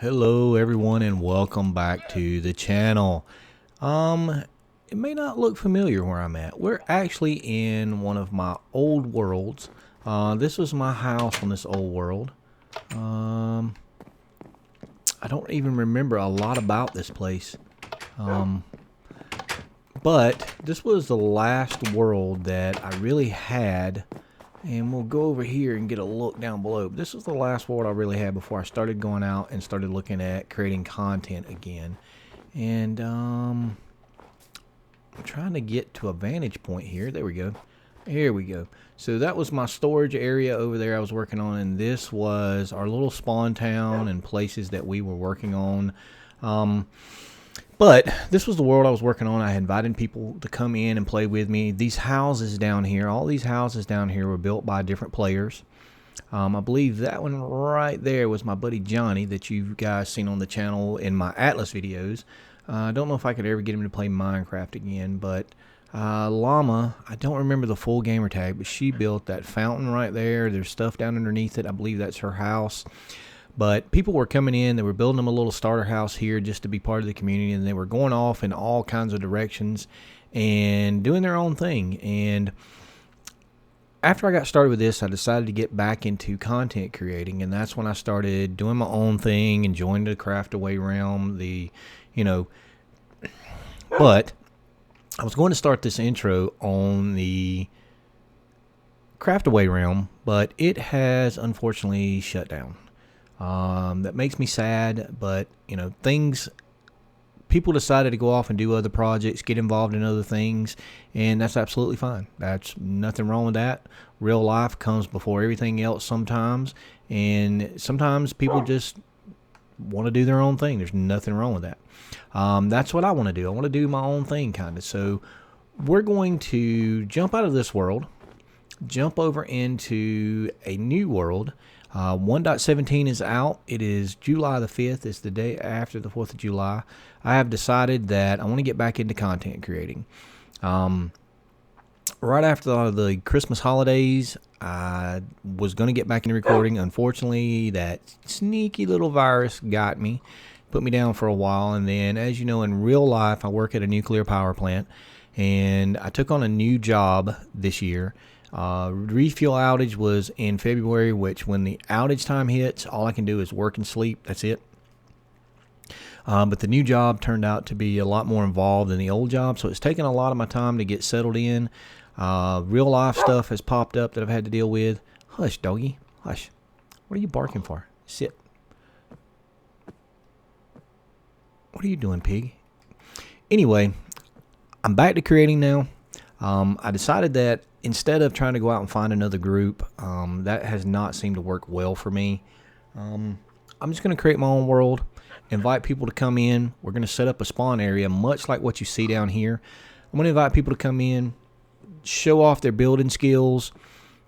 Hello everyone and welcome back to the channel. It may not look familiar where I'm at. We're actually in one of my old worlds. This was my house on this old world. I don't even remember a lot about this place. But this was the last world that I really had. And we'll go over here and get a look down below. This was the last world I really had before I started going out and started looking at creating content again. And I'm trying to get to a vantage point here. There we go. Here we go. So that was my storage area over there I was working on. And this was our little spawn town and places that we were working on. But this was the world I was working on. I had invited people to come in and play with me. These houses down here, all these houses down here were built by different players. I believe that one right there was my buddy Johnny that you guys seen on the channel in my Atlas videos. I don't know if I could ever get him to play Minecraft again, but Llama, I don't remember the full gamer tag, but she built that fountain right there. There's stuff down underneath it. I believe that's her house. But people were coming in, they were building them a little starter house here just to be part of the community, and they were going off in all kinds of directions and doing their own thing. And after I got started with this, I decided to get back into content creating, and that's when I started doing my own thing and joined the Craftaway realm, but I was going to start this intro on the Craftaway realm, but it has unfortunately shut down. That makes me sad, but people decided to go off and do other projects, get involved in other things, and that's absolutely fine. That's nothing wrong with that. Real life comes before everything else sometimes, and sometimes people just want to do their own thing. There's nothing wrong with that. That's what I want to do. I want to do my own thing, kind of. So we're going to jump out of this world, jump over into a new world. 1.17 is out. It is July the 5th. It's the day after the 4th of July. I have decided that I want to get back into content creating. Right after the Christmas holidays, I was going to get back into recording. Unfortunately, that sneaky little virus got me, put me down for a while. And then, as you know, in real life, I work at a nuclear power plant, and I took on a new job this year. Refuel outage was in February, which when the outage time hits, all I can do is work and sleep. That's it. But the new job turned out to be a lot more involved than the old job, so it's taken a lot of my time to get settled in. Real life stuff has popped up that I've had to deal with. Hush, doggy. Hush. What are you barking for? Sit. What are you doing, pig? Anyway, I'm back to creating now. I decided that instead of trying to go out and find another group, that has not seemed to work well for me. I'm just going to create my own world, invite people to come in. We're going to set up a spawn area, much like what you see down here. I'm going to invite people to come in, show off their building skills,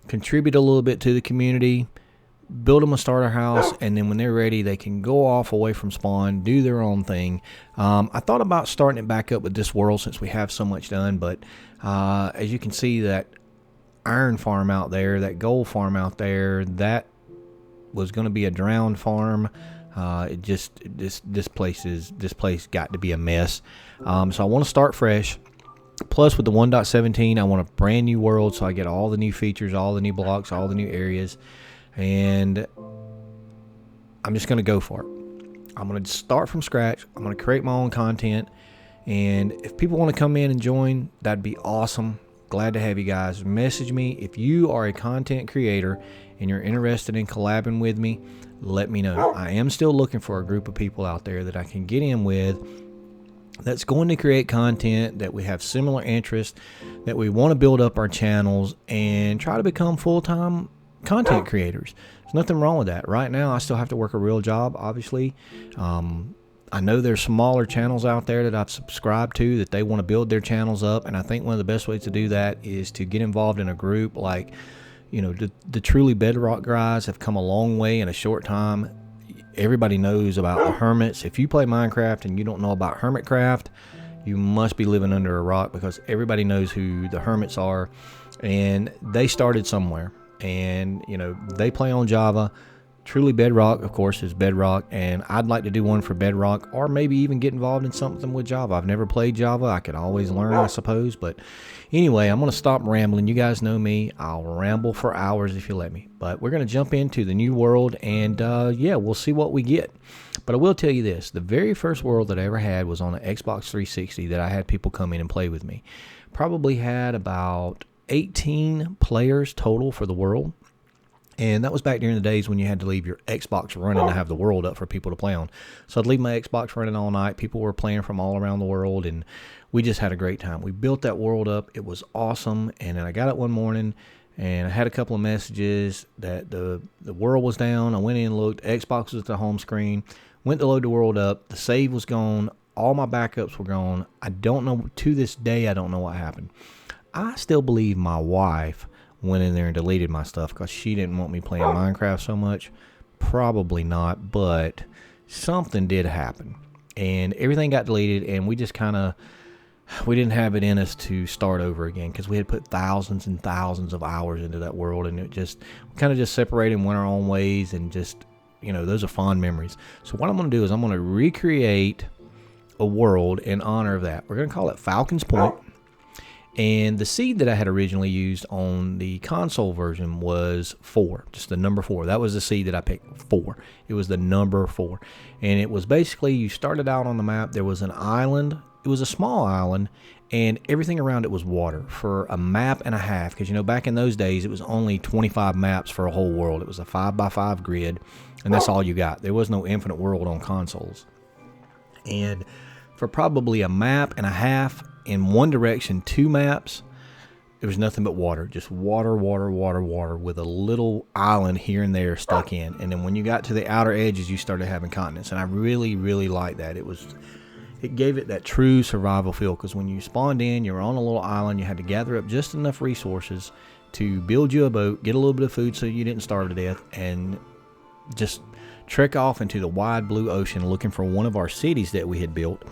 contribute a little bit to the community, build them a starter house, and then when they're ready, they can go off away from spawn, do their own thing. I thought about starting it back up with this world since we have so much done, but as you can see, that iron farm out there, that gold farm out there, that was going to be a drowned farm. This place got to be a mess. So I want to start fresh. Plus, with the 1.17, I want a brand new world, so I get all the new features, all the new blocks, all the new areas, and I'm just going to go for it. I'm going to start from scratch. I'm going to create my own content, and if people want to come in and join, that'd be awesome. Glad to have you guys. Message me if you are a content creator and you're interested in collabing with me. Let me know. I am still looking for a group of people out there that I can get in with that's going to create content, that we have similar interests, that we want to build up our channels and try to become full-time content creators. There's nothing wrong with that. Right now, I still have to work a real job, obviously. I know there's smaller channels out there that I've subscribed to that they want to build their channels up, and I think one of the best ways to do that is to get involved in a group. Like, the truly Bedrock guys have come a long way in a short time. Everybody knows about the Hermits. If you play Minecraft and you don't know about Hermitcraft, you must be living under a rock, because everybody knows who the Hermits are, and they started somewhere. And they play on Java. Truly Bedrock, of course, is Bedrock, and I'd like to do one for Bedrock, or maybe even get involved in something with Java. I've never played Java. I could always learn, I suppose. But anyway, I'm going to stop rambling. You guys know me. I'll ramble for hours if you let me. But we're going to jump into the new world, and yeah, we'll see what we get. But I will tell you this. The very first world that I ever had was on an Xbox 360 that I had people come in and play with me. Probably had about 18 players total for the world. And that was back during the days when you had to leave your Xbox running to have the world up for people to play on. So I'd leave my Xbox running all night. People were playing from all around the world, and we just had a great time. We built that world up. It was awesome. And then I got up one morning, and I had a couple of messages that the world was down. I went in and looked. Xbox was at the home screen. Went to load the world up. The save was gone. All my backups were gone. I don't know. To this day, I don't know what happened. I still believe my wife went in there and deleted my stuff because she didn't want me playing Minecraft so much. Probably not, but something did happen. And everything got deleted, and we just we didn't have it in us to start over again because we had put thousands and thousands of hours into that world, and we kind of just separated and went our own ways, and just, those are fond memories. So what I'm going to do is I'm going to recreate a world in honor of that. We're going to call it Falcons Point. And the seed that I had originally used on the console version was 4, just the number 4. That was the seed that I picked, 4. It was the number 4. And it was basically, you started out on the map, there was an island. It was a small island, and everything around it was water for a map and a half. Because, back in those days, it was only 25 maps for a whole world. It was a 5x5 grid, and that's all you got. There was no infinite world on consoles. And for probably a map and a half, in one direction, 2 maps, there was nothing but water. Just water, water, water, water, with a little island here and there stuck in. And then when you got to the outer edges, you started having continents. And I really, really liked that. It gave it that true survival feel, because when you spawned in, you were on a little island. You had to gather up just enough resources to build you a boat, get a little bit of food so you didn't starve to death, and just trek off into the wide blue ocean looking for one of our cities that we had built,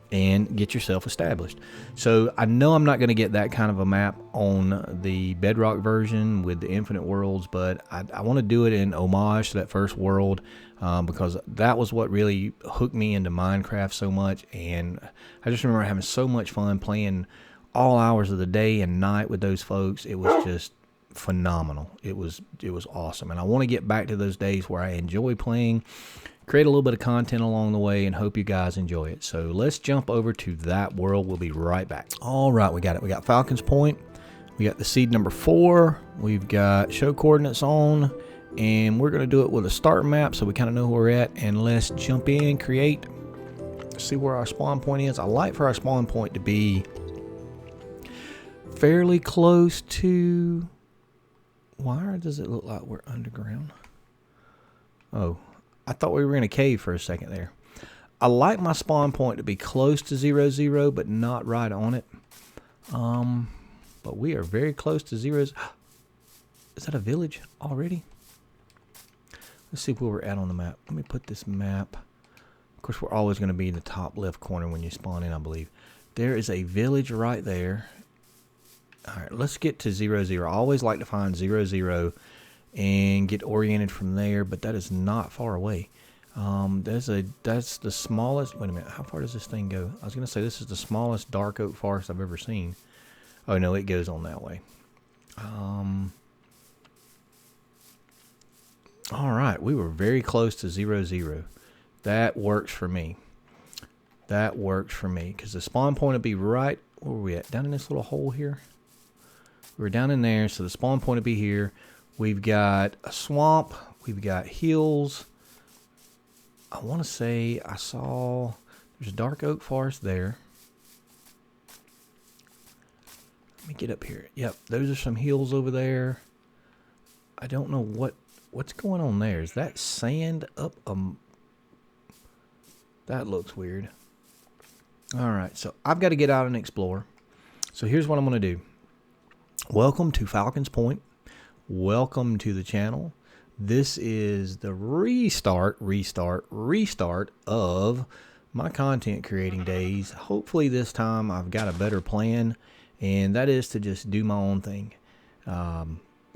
and get yourself established. So I know I'm not going to get that kind of a map on the Bedrock version with the infinite worlds, but I want to do it in homage to that first world, because that was what really hooked me into Minecraft so much. And I just remember having so much fun playing all hours of the day and night with those folks. It was just phenomenal. It was awesome. And I want to get back to those days where I enjoy playing, create a little bit of content along the way, and hope you guys enjoy it. So let's jump over to that world. We'll be right back. All right, we got it. We got Falcons Point. We got the seed number 4. We've got show coordinates on, and we're going to do it with a start map so we kind of know where we're at. And let's jump in, create, see where our spawn point is. I like for our spawn point to be fairly close to... Why does it look like we're underground? Oh, I thought we were in a cave for a second there. I like my spawn point to be close to 0-0, but not right on it. But we are very close to 0. Is that a village already? Let's see where we're at on the map. Let me put this map. Of course, we're always going to be in the top left corner when you spawn in, I believe. There is a village right there. All right, let's get to 0-0. I always like to find 0-0 and get oriented from there, but that is not far away. That's the smallest. Wait a minute, how far does this thing go? I was gonna say this is the smallest dark oak forest I've ever seen. Oh no, it goes on that way. All right, we were very close to 0-0. That works for me. That works for me, because the spawn point would be right, where were we at? Down in this little hole here. We're down in there, so the spawn point would be here. We've got a swamp. We've got hills. I want to say I saw there's a dark oak forest there. Let me get up here. Yep, those are some hills over there. I don't know what's going on there. Is that sand up? That looks weird. All right, so I've got to get out and explore. So here's what I'm going to do. Welcome to Falcons Point. Welcome to the channel. This is the restart of my content creating days. Hopefully this time I've got a better plan, and that is to just do my own thing.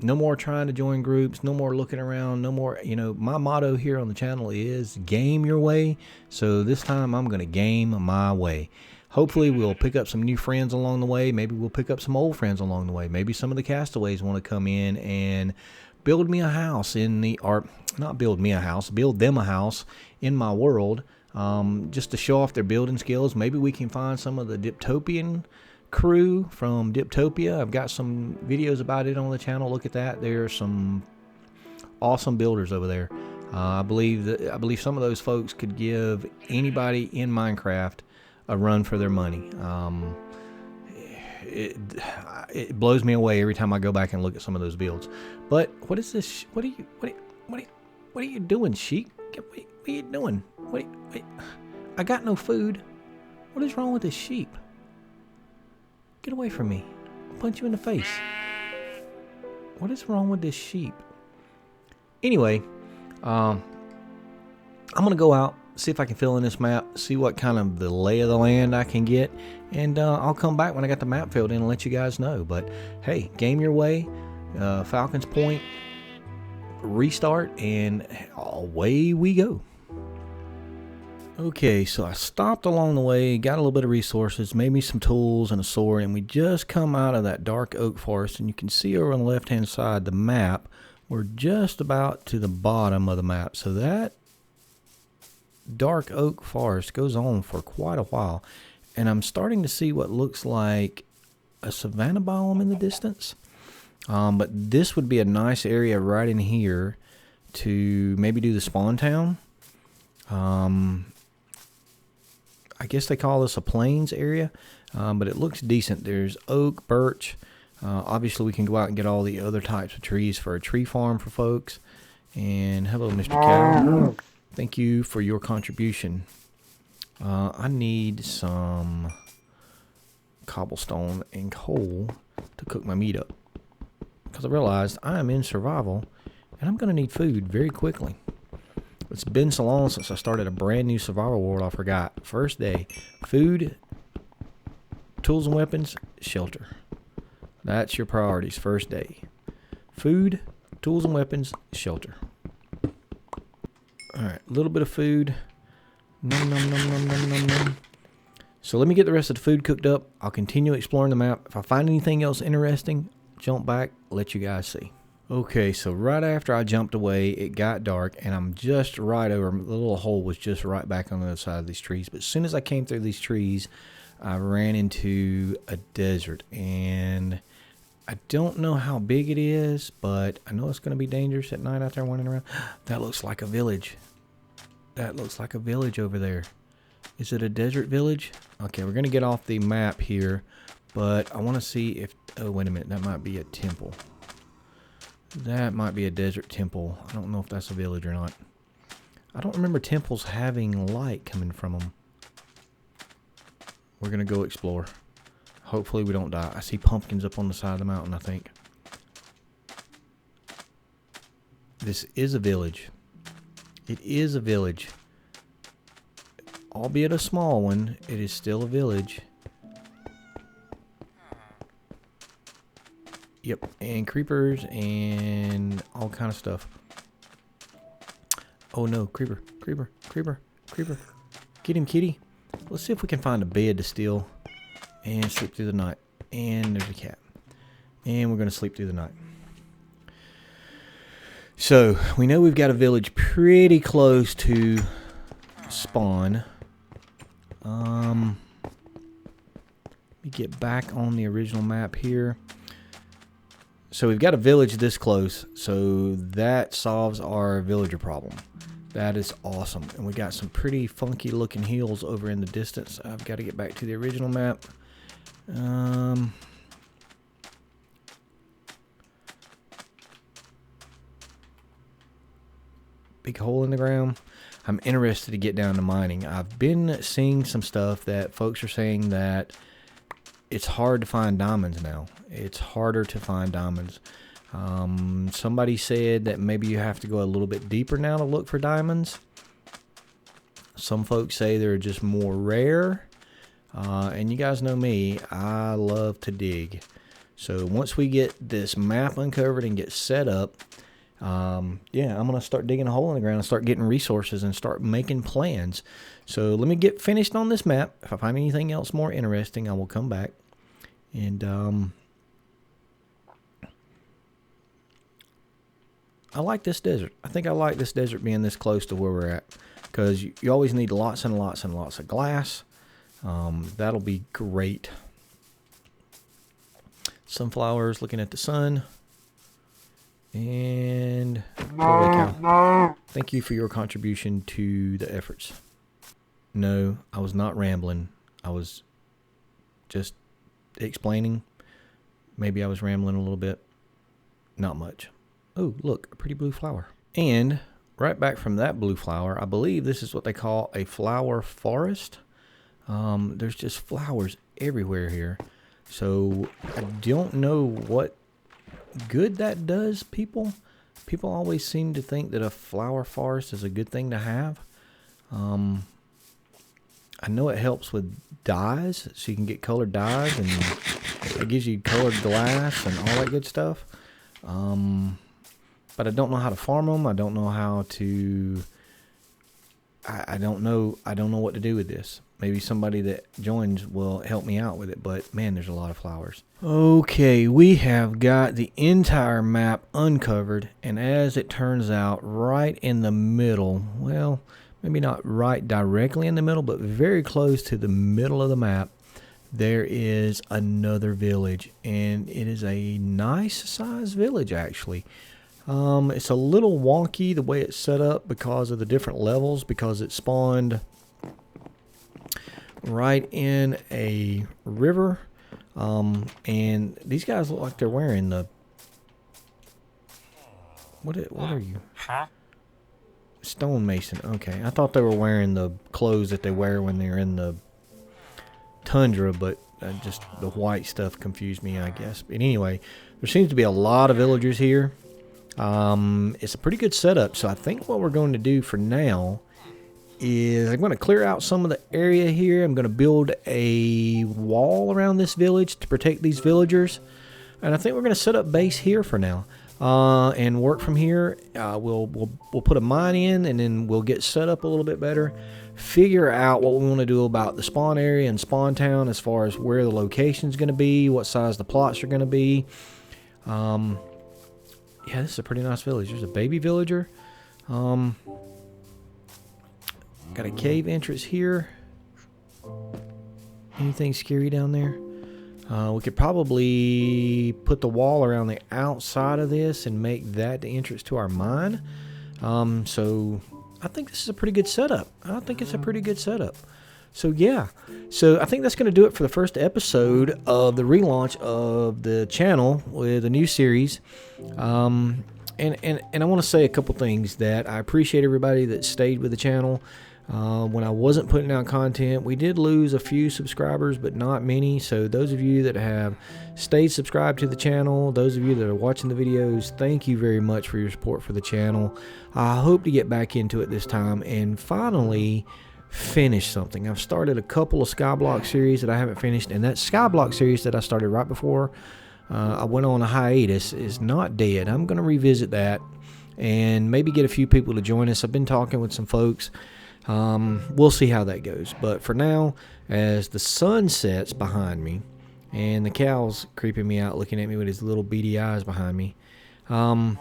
No more trying to join groups, no more looking around, no more, my motto here on the channel is game your way. So this time I'm going to game my way. Hopefully we'll pick up some new friends along the way. Maybe we'll pick up some old friends along the way. Maybe some of the castaways want to come in and build me a house or not build me a house, build them a house in my world, just to show off their building skills. Maybe we can find some of the Diptopian crew from Diptopia. I've got some videos about it on the channel. Look at that. There's some awesome builders over there. I believe some of those folks could give anybody in Minecraft a run for their money. It blows me away every time I go back and look at some of those builds. But what is this? What are you doing, sheep? What are you doing? I got no food. What is wrong with this sheep? Get away from me. I'll punch you in the face. What is wrong with this sheep? Anyway, I'm going to go out, see if I can fill in this map, see what kind of the lay of the land I can get, and I'll come back when I got the map filled in and let you guys know. But hey, game your way, Falcons Point, restart, and away we go. Okay, so I stopped along the way, got a little bit of resources, made me some tools and a sword, and we just come out of that dark oak forest, and you can see over on the left hand side the map. We're just about to the bottom of the map, so that dark oak forest goes on for quite a while, and I'm starting to see what looks like a savanna biome in the distance, but this would be a nice area right in here to maybe do the spawn town. I guess they call this a plains area, but it looks decent. There's oak, birch. Obviously, we can go out and get all the other types of trees for a tree farm for folks. And hello, Mr. Cow. Thank you for your contribution. I need some cobblestone and coal to cook my meat up, because I realized I am in survival, and I'm going to need food very quickly. It's been so long since I started a brand new survival world, I forgot. First day, food, tools and weapons, shelter. That's your priorities first day. Food, tools and weapons, shelter. Alright, a little bit of food. Nom, nom, nom, nom, nom, nom, nom. So let me get the rest of the food cooked up. I'll continue exploring the map. If I find anything else interesting, jump back, let you guys see. Okay, so right after I jumped away, it got dark, and I'm just right over, the little hole was just right back on the other side of these trees. But as soon as I came through these trees, I ran into a desert, and I don't know how big it is, but I know it's going to be dangerous at night out there running around. That looks like a village. That looks like a village over there. Is it a desert village? Okay, we're going to get off the map here, but I want to see if, oh, wait a minute, that might be a temple. That might be a desert temple. I don't know if that's a village or not. I don't remember temples having light coming from them. We're going to go explore. Hopefully we don't die. I see pumpkins up on the side of the mountain, I think. This is a village. It is a village. Albeit a small one, it is still a village. Yep, and creepers and all kind of stuff. Oh no, creeper, creeper, creeper, creeper. Get him, kitty. Let's see if we can find a bed to steal and sleep through the night. And there's a cat. And we're going to sleep through the night. So, we know we've got a village pretty close to spawn. Let me get back on the original map here. So we've got a village this close, so that solves our villager problem. That is awesome. And we got some pretty funky looking hills over in the distance. I've got to get back to the original map. Big hole in the ground. I'm interested to get down to mining. I've been seeing some stuff that folks are saying that it's hard to find diamonds now. It's harder to find diamonds. Somebody said that maybe you have to go a little bit deeper now to look for diamonds. Some folks say they're just more rare. And you guys know me, I love to dig. So once we get this map uncovered and get set up, yeah, I'm going to start digging a hole in the ground and start getting resources and start making plans. So let me get finished on this map. If I find anything else more interesting, I will come back. And I like this desert. I think I like this desert being this close to where we're at, because you always need lots and lots and lots of glass. That'll be great. Sunflowers looking at the sun. And thank you for your contribution to the efforts. No, I was not rambling. I was just explaining. Maybe I was rambling a little bit. Not much. Oh, look, a pretty blue flower. And right back from that blue flower, I believe this is what they call a flower forest. There's just flowers everywhere here. So I don't know what good that does people. People always seem to think that a flower forest is a good thing to have. I know it helps with dyes, so you can get colored dyes, and it gives you colored glass and all that good stuff. But I don't know how to farm them. I don't know how to. I don't know what to do with this. Maybe somebody that joins will help me out with it. But man, there's a lot of flowers. Okay, we have got the entire map uncovered, and as it turns out, right in the middle. Well, maybe not right directly in the middle, but very close to the middle of the map, there is another village, and it is a nice sized village actually. It's a little wonky the way it's set up because of the different levels, because it spawned right in a river. And these guys look like they're wearing the what are you? Stonemason. Okay, I thought they were wearing the clothes that they wear when they're in the tundra, but just the white stuff confused me, I guess. But anyway, there seems to be a lot of villagers here. It's a pretty good setup, so I think what we're going to do for now is I'm going to clear out some of the area here. I'm going to build a wall around this village to protect these villagers, and I think we're going to set up base here for now, and work from here. We'll put a mine in, and then we'll get set up a little bit better, figure out what we want to do about the spawn area and spawn town as far as where the location is going to be, what size the plots are going to be. Yeah, this is a pretty nice village. There's a baby villager. Got a cave entrance here. Anything scary down there? We could probably put the wall around the outside of this and make that the entrance to our mine. So I think this is a pretty good setup. So yeah, so I think that's going to do it for the first episode of the relaunch of the channel with a new series. And I want to say a couple things. That I appreciate everybody that stayed with the channel. When I wasn't putting out content, we did lose a few subscribers, but not many. So those of you that have stayed subscribed to the channel, those of you that are watching the videos, thank you very much for your support for the channel. I hope to get back into it this time and finally finish something. I've started a couple of Skyblock series that I haven't finished, and that Skyblock series that I started right before I went on a hiatus is not dead. I'm going to revisit that and maybe get a few people to join us. I've been talking with some folks. We'll see how that goes. But for now, as the sun sets behind me and the cow's creeping me out, looking at me with his little beady eyes behind me, I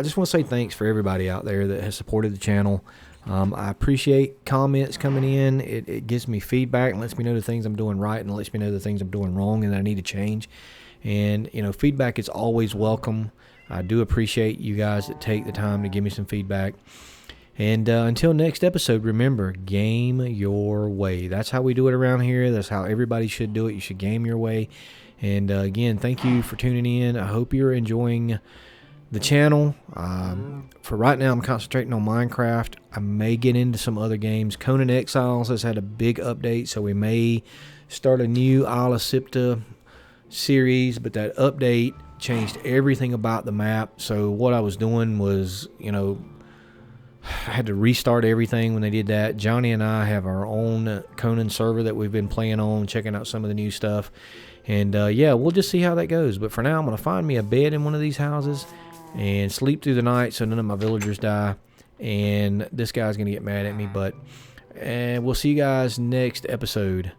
just want to say thanks for everybody out there that has supported the channel. I appreciate comments coming in. It gives me feedback and lets me know the things I'm doing right, and lets me know the things I'm doing wrong and that I need to change. And feedback is always welcome. I do appreciate you guys that take the time to give me some feedback. And until next episode, remember, game your way. That's how we do it around here. That's how everybody should do it. You should game your way. And again, thank you for tuning in. I hope you're enjoying the channel. For right now, I'm concentrating on Minecraft. I may get into some other games. Conan Exiles has had a big update, so we may start a new Isle of Sipta series, but that update changed everything about the map. So what I was doing was, I had to restart everything when they did that. Johnny and I have our own Conan server that we've been playing on, checking out some of the new stuff. And yeah, we'll just see how that goes. But for now, I'm going to find me a bed in one of these houses and sleep through the night so none of my villagers die. And this guy's going to get mad at me. But we'll see you guys next episode.